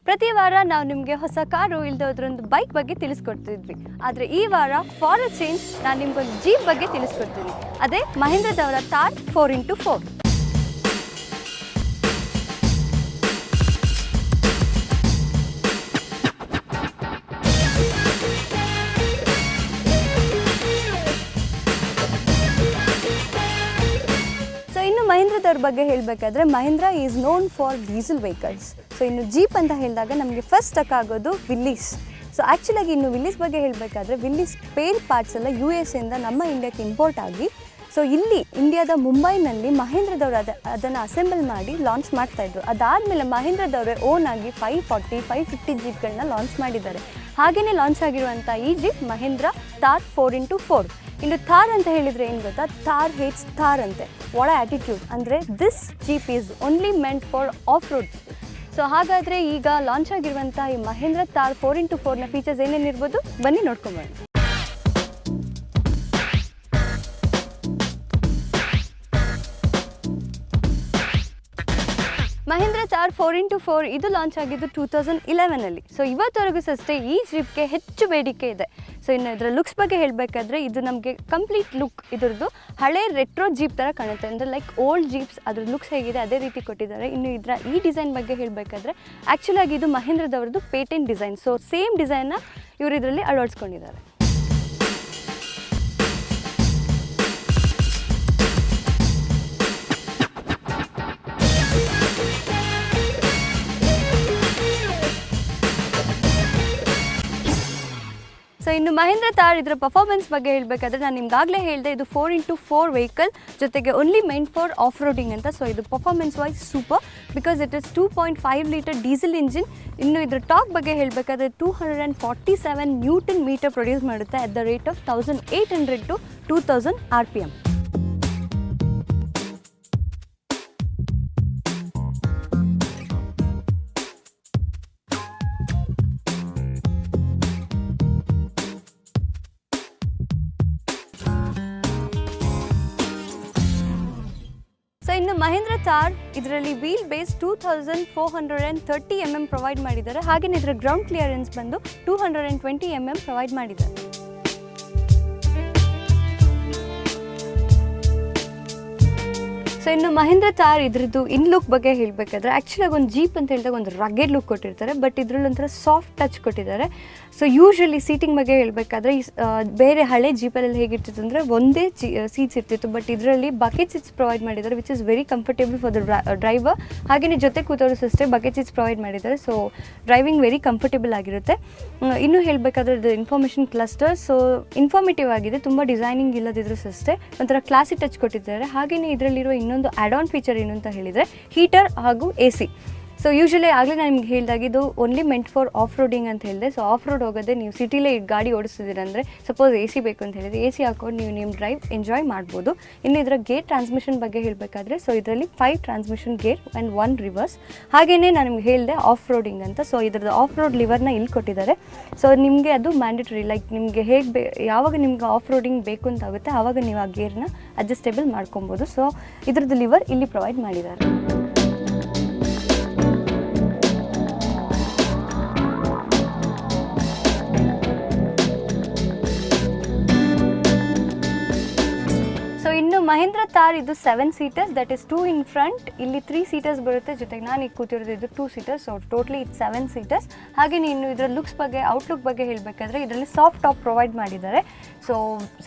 ಪ್ರತಿ ವಾರ ನಾವು ನಿಮಗೆ ಹೊಸ ಕಾರು ಇಲ್ದೋದ್ರೊಂದು ಬೈಕ್ ಬಗ್ಗೆ ತಿಳಿಸ್ಕೊಡ್ತಿದ್ವಿ. ಆದರೆ ಈ ವಾರ ಫಾರ್ ಅ ಚೇಂಜ್ ನಾನು ನಿಮ್ಗೊಂದು ಜೀಪ್ ಬಗ್ಗೆ ತಿಳಿಸ್ಕೊಡ್ತೀನಿ. ಅದೇ ಮಹೀಂದ್ರದವರ ಥಾರ್ 4x4. ಇನ್ನು ಮಹೀಂದ್ರದವ್ರ ಬಗ್ಗೆ ಹೇಳಬೇಕಾದ್ರೆ Mahindra is known for diesel vehicles. So ಇನ್ನು ಜೀಪ್ ಅಂತ ಹೇಳಿದಾಗ ನಮಗೆ ಫಸ್ಟ್ ಸ್ಟಕ್ ಆಗೋದು ವಿಲ್ಲೀಸ್. ಸೊ ಆ್ಯಕ್ಚುಲಾಗಿ ಇನ್ನು ವಿಲ್ಲೀಸ್ ಬಗ್ಗೆ ಹೇಳಬೇಕಾದ್ರೆ ವಿಲ್ಲೀಸ್ ಸ್ಪೇರ್ ಪಾರ್ಟ್ಸ್ ಎಲ್ಲ US ಇಂದ ನಮ್ಮ ಇಂಡಿಯಾಕ್ಕೆ ಇಂಪೋರ್ಟ್ ಆಗಿ ಸೊ ಇಲ್ಲಿ ಇಂಡಿಯಾದ ಮುಂಬೈನಲ್ಲಿ ಮಹೀಂದ್ರದವರು ಅದನ್ನು ಅಸೆಂಬಲ್ ಮಾಡಿ ಲಾಂಚ್ ಮಾಡ್ತಾಯಿದ್ರು. ಅದಾದಮೇಲೆ ಮಹೀಂದ್ರದವರೇ ಓನ್ ಆಗಿ 540, 550 ಜೀಪ್ಗಳನ್ನ ಲಾಂಚ್ ಮಾಡಿದ್ದಾರೆ. ಹಾಗೆಯೇ ಲಾಂಚ್ ಆಗಿರುವಂಥ ಈ ಜೀಪ್ ಮಹೀಂದ್ರ ಥಾರ್ 4x4. ಇನ್ನು ಥಾರ್ ಅಂತ ಹೇಳಿದರೆ ಏನು ಗೊತ್ತಾ, ಥಾರ್ ಹೇಟ್ಸ್ ಥಾರ್ ಅಂತೆ. ವಾಟ್ ಆ್ಯಟಿಟ್ಯೂಡ್ ಅಂದರೆ this jeep is only meant for of roads. So ಹಾಗಾದರೆ ಈಗ ಲಾಂಚ್ ಆಗಿರುವಂಥ ಈ ಮಹೀಂದ್ರ ಥಾರ್ 4x4ನ ಫೀಚರ್ಸ್ ಏನೇನಿರ್ಬೋದು ಬನ್ನಿ ನೋಡ್ಕೊಂಬರೋಣ. ಮಹೀಂದ್ರ ಥಾರ್ 4x4 ಇದು ಲಾಂಚ್ ಆಗಿದ್ದು 2011ರಲ್ಲಿ. ಸೊ ಇವತ್ತವರೆಗೂ ಅಷ್ಟೇ ಈ ಜೀಪ್ಗೆ ಹೆಚ್ಚು ಬೇಡಿಕೆ ಇದೆ. ಸೊ ಇನ್ನು ಇದರ ಲುಕ್ಸ್ ಬಗ್ಗೆ ಹೇಳಬೇಕಾದ್ರೆ ಇದು ನಮಗೆ ಕಂಪ್ಲೀಟ್ ಲುಕ್ ಇದರದ್ದು ಹಳೆ ರೆಟ್ರೋ ಜೀಪ್ ಥರ ಕಾಣುತ್ತೆ. ಅಂದರೆ ಲೈಕ್ ಓಲ್ಡ್ ಜೀಪ್ಸ್ ಅದ್ರ ಲುಕ್ಸ್ ಹೇಗಿದೆ ಅದೇ ರೀತಿ ಕೊಟ್ಟಿದ್ದಾರೆ. ಇನ್ನು ಇದರ ಈ ಡಿಸೈನ್ ಬಗ್ಗೆ ಹೇಳಬೇಕಾದ್ರೆ ಆ್ಯಕ್ಚುಲಾಗಿ ಇದು ಮಹೀಂದ್ರದವ್ರದ್ದು ಪೇಟೆಂಟ್ ಡಿಸೈನ್. ಸೊ ಸೇಮ್ ಡಿಸೈನ್ನ ಇವರು ಇದರಲ್ಲಿ ಅಳವಡಿಸ್ಕೊಂಡಿದ್ದಾರೆ. ಸೊ ಇನ್ನು ಮಹೀಂದ್ರ ಥಾರ್ ಇದರ ಪರ್ಫಾರ್ಮೆನ್ಸ್ ಬಗ್ಗೆ ಹೇಳಬೇಕಾದ್ರೆ ನಾನು ನಿಮ್ಗಾಗಲೇ ಹೇಳಿದೆ ಇದು 4x4 ವೆಹಿಕಲ್ ಜೊತೆಗೆ only meant for off roading ಅಂತ. ಸೊ ಇದು performance wise super because it is 2.5 litre diesel engine. ಇನ್ನು ಇದರ ಟಾಕ್ ಬಗ್ಗೆ ಹೇಳಬೇಕಾದ್ರೆ 247 ನ್ಯೂಟನ್ ಮೀಟರ್ ಪ್ರೊಡ್ಯೂಸ್ ಮಾಡುತ್ತೆ at the rate of 1800 to 2000 RPM. So ಇನ್ನು ಮಹೀಂದ್ರ ಥಾರ್ ಇದರಲ್ಲಿ ವೀಲ್ ಬೇಸ್ 2430 mm ಪ್ರೊವೈಡ್ ಮಾಡಿದ್ದಾರೆ. ಹಾಗೆಯೇ ಇದರ ಗ್ರೌಂಡ್ ಕ್ಲಿಯರೆನ್ಸ್ ಬಂದು 220 mm ಪ್ರೊವೈಡ್ ಮಾಡಿದ್ದಾರೆ. ಸೊ ಇನ್ನು ಮಹೀಂದ್ರ ಥಾರ್ ಇದ್ರದ್ದು ಇನ್ ಲುಕ್ ಬಗ್ಗೆ ಹೇಳಬೇಕಾದ್ರೆ ಆ್ಯಕ್ಚುಲಾಗಿ ಒಂದು ಜೀಪ್ ಅಂತ ಹೇಳಿದಾಗ ಒಂದು ರಗೆಡ್ ಲುಕ್ ಕೊಟ್ಟಿರ್ತಾರೆ, ಬಟ್ ಇದರಲ್ಲಿ ಒಂಥರ ಸಾಫ್ಟ್ ಟಚ್ ಕೊಟ್ಟಿದ್ದಾರೆ. ಸೊ ಯೂಶ್ವಲಿ ಸೀಟಿಂಗ್ ಬಗ್ಗೆ ಹೇಳಬೇಕಾದ್ರೆ ಬೇರೆ ಹಳೆ ಜೀಪಲ್ಲಿ ಹೇಗಿರ್ತಿತ್ತು ಅಂದರೆ ಒಂದೇ ಸೀಟ್ಸ್ ಇರ್ತಿತ್ತು, ಬಟ್ ಇದರಲ್ಲಿ ಬಕೆಟ್ ಸೀಟ್ಸ್ ಪ್ರೊವೈಡ್ ಮಾಡಿದ್ದಾರೆ which is very comfortable for the driver. ಹಾಗೆಯೇ ಜೊತೆ ಕೂತವರು ಅಷ್ಟೇ ಬಕೆಟ್ ಸೀಟ್ಸ್ ಪ್ರೊವೈಡ್ ಮಾಡಿದ್ದಾರೆ. ಸೊ ಡ್ರೈವಿಂಗ್ ವೆರಿ ಕಂಫರ್ಟೇಬಲ್ ಆಗಿರುತ್ತೆ. ಇನ್ನೂ ಹೇಳಬೇಕಾದ್ರೆ ಇದು ಇನ್ಫಾರ್ಮೇಷನ್ ಕ್ಲಸ್ಟರ್. ಸೊ ಇನ್ಫಾರ್ಮೇಟಿವ್ ಆಗಿದೆ, ತುಂಬ ಡಿಸೈನಿಂಗ್ ಇಲ್ಲದಿದ್ರೂ ಅಷ್ಟೇ ಒಂಥರ ಕ್ಲಾಸಿ ಟಚ್ ಕೊಟ್ಟಿದ್ದಾರೆ. ಹಾಗೆಯೇ ಇದರಲ್ಲಿರುವ ಇನ್ನೊಂದು ಆ್ಯಡ್ ಆನ್ ಫೀಚರ್ ಏನು ಅಂತ ಹೇಳಿದರೆ ಹೀಟರ್ ಹಾಗೂ AC. ಸೊ ಯೂಶ್ವಲಿ ಆಗಲೇ ನಾನು ನಿಮ್ಗೆ ಹೇಳಿದಾಗಿದ್ದು only meant for off roading ಅಂತ ಹೇಳಿದೆ. ಸೊ ಆಫ್ ರೋಡ್ ಹೋಗೋದೇ ನೀವು ಸಿಟಿಲೇ ಗಾಡಿ ಓಡಿಸ್ತಿದ್ದೀರ ಅಂದರೆ ಸಪೋಸ್ AC ಬೇಕು ಅಂತ ಹೇಳಿದರೆ AC ಹಾಕೊಂಡು ನೀವು ನಿಮ್ಮ ಡ್ರೈವ್ ಎಂಜಾಯ್ ಮಾಡ್ಬೋದು. ಇನ್ನು ಇದರ ಗೇರ್ ಟ್ರಾನ್ಸ್ಮಿಷನ್ ಬಗ್ಗೆ ಹೇಳಬೇಕಾದ್ರೆ ಸೊ ಇದರಲ್ಲಿ 5 ಟ್ರಾನ್ಸ್ಮಿಷನ್ ಗೇರ್ ಆ್ಯಂಡ್ 1 ರಿವರ್ಸ್. ಹಾಗೆಯೇ ನಾನು ನಿಮ್ಗೆ ಹೇಳಿದೆ ಆಫ್ ರೋಡಿಂಗ್ ಅಂತ. ಸೊ ಇದರದ್ದು ಆಫ್ ರೋಡ್ ಲಿವರ್ನ ಇಲ್ಲಿ ಕೊಟ್ಟಿದ್ದಾರೆ. ಸೊ ನಿಮಗೆ ಅದು ಮ್ಯಾಂಡೇಟರಿ, ಲೈಕ್ ನಿಮಗೆ ಯಾವಾಗ ನಿಮ್ಗೆ ಆಫ್ ರೋಡಿಂಗ್ ಬೇಕು ಅಂತ ಆಗುತ್ತೆ ಆವಾಗ ನೀವು ಆ ಗೇರ್ನ ಅಡ್ಜಸ್ಟೇಬಲ್ ಮಾಡ್ಕೊಬೋದು. ಸೊ ಇದರದ್ದು ಲಿವರ್ ಇಲ್ಲಿ ಪ್ರೊವೈಡ್ ಮಾಡಿದ್ದಾರೆ. ಸೊ ಇನ್ನು ಮಹೀಂದ್ರ ಥಾರ್ ಇದು 7 seaters, that is 2 in front, ಇಲ್ಲಿ 3 ಸೀಟರ್ಸ್ ಬರುತ್ತೆ, ಜೊತೆಗೆ ನಾನು ಈಗ ಕೂತಿರೋದು ಇದು 2 ಸೀಟರ್ಸ್. ಸೊ ಟೋಟ್ಲಿ ಇದು 7 ಸೀಟರ್ಸ್. ಹಾಗೆ ಇನ್ನು ಇದರ ಲುಕ್ಸ್ ಬಗ್ಗೆ ಔಟ್ಲುಕ್ ಬಗ್ಗೆ ಹೇಳಬೇಕಾದ್ರೆ ಇದರಲ್ಲಿ ಸಾಫ್ಟ್ ಟಾಪ್ ಪ್ರೊವೈಡ್ ಮಾಡಿದ್ದಾರೆ. ಸೊ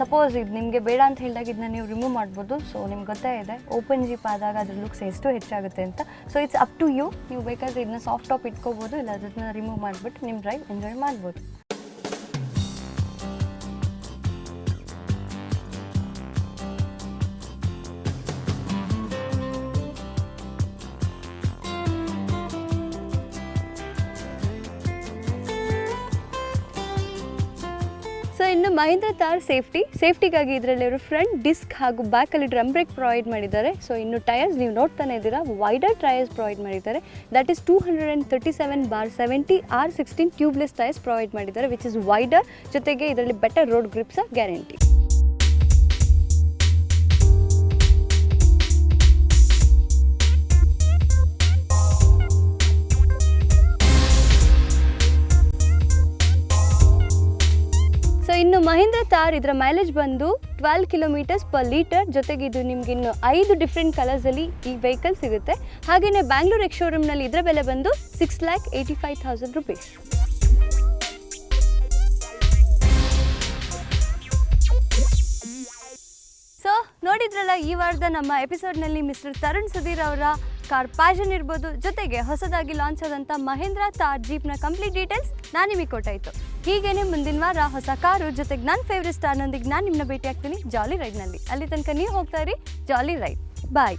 ಸಪೋಸ್ ಇದು ನಿಮಗೆ ಬೇಡ ಅಂತ ಹೇಳಿದಾಗ ಇದನ್ನ ನೀವು ರಿಮೂವ್ ಮಾಡ್ಬೋದು. ಸೊ ನಿಮ್ಗೆ ಗೊತ್ತೇ ಇದೆ ಓಪನ್ ಜೀಪ್ ಆದಾಗ ಅದ್ರ ಲುಕ್ಸ್ ಎಷ್ಟು ಹೆಚ್ಚಾಗುತ್ತೆ ಅಂತ. So it's up to you, ನೀವು ಬೇಕಾದರೆ ಇದನ್ನ ಸಾಫ್ಟ್ ಟಾಪ್ ಇಟ್ಕೋಬೋದು, ಇಲ್ಲ ಅದನ್ನ ರಿಮೂವ್ ಮಾಡಿಬಿಟ್ಟು ನಿಮ್ಮ ಡ್ರೈವ್ ಎಂಜಾಯ್ ಮಾಡ್ಬೋದು. ಸೊ ಇನ್ನು ಮಹೀಂದ್ರ ಥಾರ್ ಸೇಫ್ಟಿಗಾಗಿ ಇದರಲ್ಲಿರೋ ಫ್ರಂಟ್ ಡಿಸ್ಕ್ ಹಾಗೂ ಬ್ಯಾಕಲ್ಲಿ ಡ್ರಮ್ ಬ್ರೇಕ್ ಪ್ರೊವೈಡ್ ಮಾಡಿದ್ದಾರೆ. ಸೊ ಇನ್ನು ಟೈರ್ಸ್ ನೀವು ನೋಡ್ತಾನೆ ಇದ್ದೀರಾ, ವೈಡರ್ ಟೈರ್ಸ್ ಪ್ರೊವೈಡ್ ಮಾಡಿದ್ದಾರೆ. That is 237/70 R16 tubeless tyres provide ಮಾಡಿದ್ದಾರೆ ವಿಚ್ ಇಸ್ ವೈಡರ್. ಜೊತೆಗೆ ಇದರಲ್ಲಿ better road grips guarantee. Mahindra Thar ಇದರ ಮೈಲೇಜ್ ಬಂದು 12 ಕಿಲೋಮೀಟರ್ಸ್ ಪರ್ ಲೀಟರ್. ಜೊತೆಗೆ ಇದು ನಿಮ್ಗೆ ಇನ್ನು 5 ಡಿಫ್ರೆಂಟ್ ಕಲರ್ಸಲ್ಲಿ ಈ ವೆಹಿಕಲ್ ಸಿಗುತ್ತೆ. ಹಾಗೆಯೇ ಬ್ಯಾಂಗ್ಳೂರ್ ಎಕ್ಸ್ ಶೋರೂಮ್ನಲ್ಲಿ ಇದರ ಬೆಲೆ ಬಂದು 6,85,000 rupees. ಸೊ ನೋಡಿದ್ರಲ್ಲ ಈ ವಾರದ ನಮ್ಮ ಎಪಿಸೋಡ್ನಲ್ಲಿ ಮಿಸ್ಟರ್ ತರುಣ್ ಸುಧೀರ್ ಅವರ ಕಾರ್ ಪ್ಯಾಷನ್ ಇರ್ಬೋದು, ಜೊತೆಗೆ ಹೊಸದಾಗಿ ಲಾಂಚ್ ಆದಂಥ ಮಹೇಂದ್ರ ಥಾರ್ ಜೀಪ್ನ ಕಂಪ್ಲೀಟ್ ಡೀಟೇಲ್ಸ್ ನಾನು ನಿಮಗೆ ಕೊಟ್ಟಾಯಿತು. ಹೀಗೇನೆ ಮುಂದಿನ ವಾರ ಹೊಸ ಕಾರು ಜೊತೆಗೆ ನನ್ನ ಫೇವ್ರೆಟ್ ಸ್ಟಾರ್ನೊಂದಿಗೆ ನಾನು ನಿಮ್ಮನ್ನ ಭೇಟಿ ಆಗ್ತೀನಿ ಜಾಲಿ ರೈಡ್ನಲ್ಲಿ. ಅಲ್ಲಿ ತನಕ ನೀವು ಹೋಗ್ತಾ ಇರಿ ಜಾಲಿ ರೈಡ್. ಬಾಯ್.